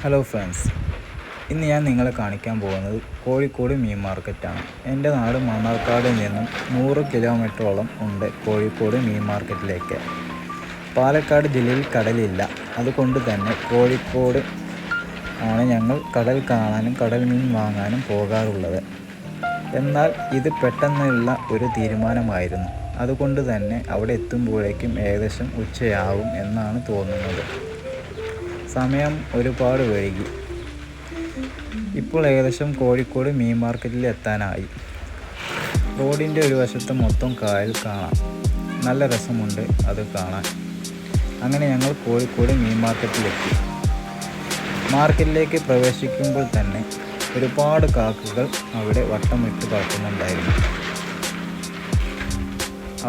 Hello friends, ഇന്ന് ഞാൻ നിങ്ങളെ കാണിക്കാൻ പോകുന്നത് കോഴിക്കോട് മീൻ മാർക്കറ്റാണ്. എൻ്റെ നാട് മണ്ണാർക്കാടിൽ നിന്നും 100 കിലോമീറ്ററോളം ഉണ്ട് കോഴിക്കോട് മീൻ മാർക്കറ്റിലേക്ക്. പാലക്കാട് ജില്ലയിൽ കടലില്ല, അതുകൊണ്ട് തന്നെ കോഴിക്കോട് ആണ് ഞങ്ങൾ കടൽ കാണാനും കടൽ മീൻ വാങ്ങാനും പോകാറുള്ളത്. എന്നാൽ ഇത് പെട്ടെന്നുള്ള ഒരു തീരുമാനമായിരുന്നു. അതുകൊണ്ട് തന്നെ അവിടെ എത്തുമ്പോഴേക്കും ഏകദേശം ഉച്ചയാവും എന്നാണ് തോന്നുന്നത്. സമയം ഒരുപാട് വൈകി. ഇപ്പോൾ ഏകദേശം കോഴിക്കോട് മീൻ മാർക്കറ്റിൽ എത്താനായി. റോഡിൻ്റെ ഒരു വശത്ത് മൊത്തം കായൽ കാണാം. നല്ല രസമുണ്ട് അത് കാണാൻ. അങ്ങനെ ഞങ്ങൾ കോഴിക്കോട് മീൻ മാർക്കറ്റിലെത്തി. മാർക്കറ്റിലേക്ക് പ്രവേശിക്കുമ്പോൾ തന്നെ ഒരുപാട് കാക്കകൾ അവിടെ വട്ടമിട്ട് പറക്കുന്നുണ്ടായിരുന്നു.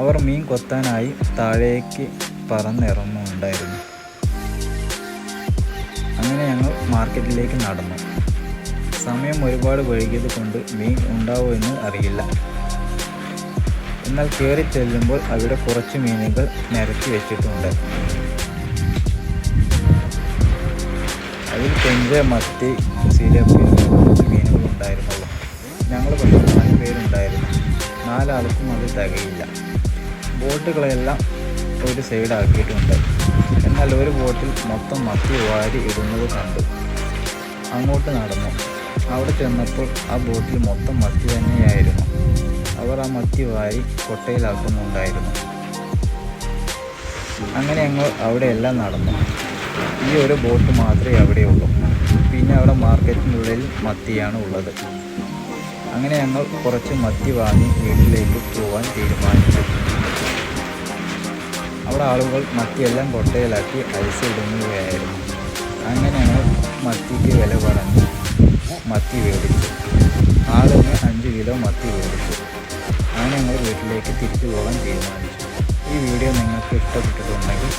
അവർ മീൻ കൊത്താനായി താഴേക്ക് പറന്നിറങ്ങുന്നുണ്ടായിരുന്നു. അങ്ങനെ ഞങ്ങൾ മാർക്കറ്റിലേക്ക് നടന്നു. സമയം ഒരുപാട് വൈകിയത് കൊണ്ട് മീൻ ഉണ്ടാവുമെന്ന് അറിയില്ല. എന്നാൽ കയറി ചെല്ലുമ്പോൾ അവിടെ കുറച്ച് മീനുകൾ നിരത്തി വെച്ചിട്ടുണ്ട്. അതിൽ കൊഞ്ച്, മത്തി, സിലോപ്പി കുറച്ച് മീനുകൾ ഉണ്ടായിരുന്നുള്ളൂ. ഞങ്ങൾ പക്ഷേ 4 പേരുണ്ടായിരുന്നു. 4 ആൾക്കും അത് തികയില്ല. ബോട്ടുകളെല്ലാം ഒരു സൈഡാക്കിയിട്ടുണ്ട്. എന്നാൽ ഒരു ബോട്ടിൽ മൊത്തം മത്തി വാരി ഇടുന്നത് കണ്ടു. അങ്ങോട്ട് നടന്നു. അവിടെ ചെന്നപ്പോൾ ആ ബോട്ടിൽ മൊത്തം മത്തി തന്നെയായിരുന്നു. അവർ ആ മത്തി വാരി കൊട്ടയിലാക്കുന്നുണ്ടായിരുന്നു. അങ്ങനെ ഞങ്ങൾ അവിടെ എല്ലാം നടന്നു. ഈ ഒരു ബോട്ട് മാത്രമേ അവിടെയുള്ളൂ. പിന്നെ അവിടെ മാർക്കറ്റിനുള്ളിൽ മത്തിയാണ് ഉള്ളത്. അങ്ങനെ ഞങ്ങൾ കുറച്ച് മത്തി വാങ്ങി വീട്ടിലേക്ക് പോകാൻ തീരുമാനിച്ചു. അവിടെ ആളുകൾ മത്തിയെല്ലാം കൊട്ടയിലാക്കി ഐസ് ഇടുന്നവയായിരുന്നു. അങ്ങനെ ഞങ്ങൾ മത്തിക്ക് വില പറഞ്ഞ് മത്തി മേടിച്ചു. ആളിന് 5 കിലോ മത്തി മേടിച്ചു. അങ്ങനെ ഞങ്ങൾ വീട്ടിലേക്ക് തിരിച്ചു പോകാൻ തീരുമാനിച്ചു. ഈ വീഡിയോ നിങ്ങൾക്ക് ഇഷ്ടപ്പെട്ടിട്ടുണ്ടെങ്കിൽ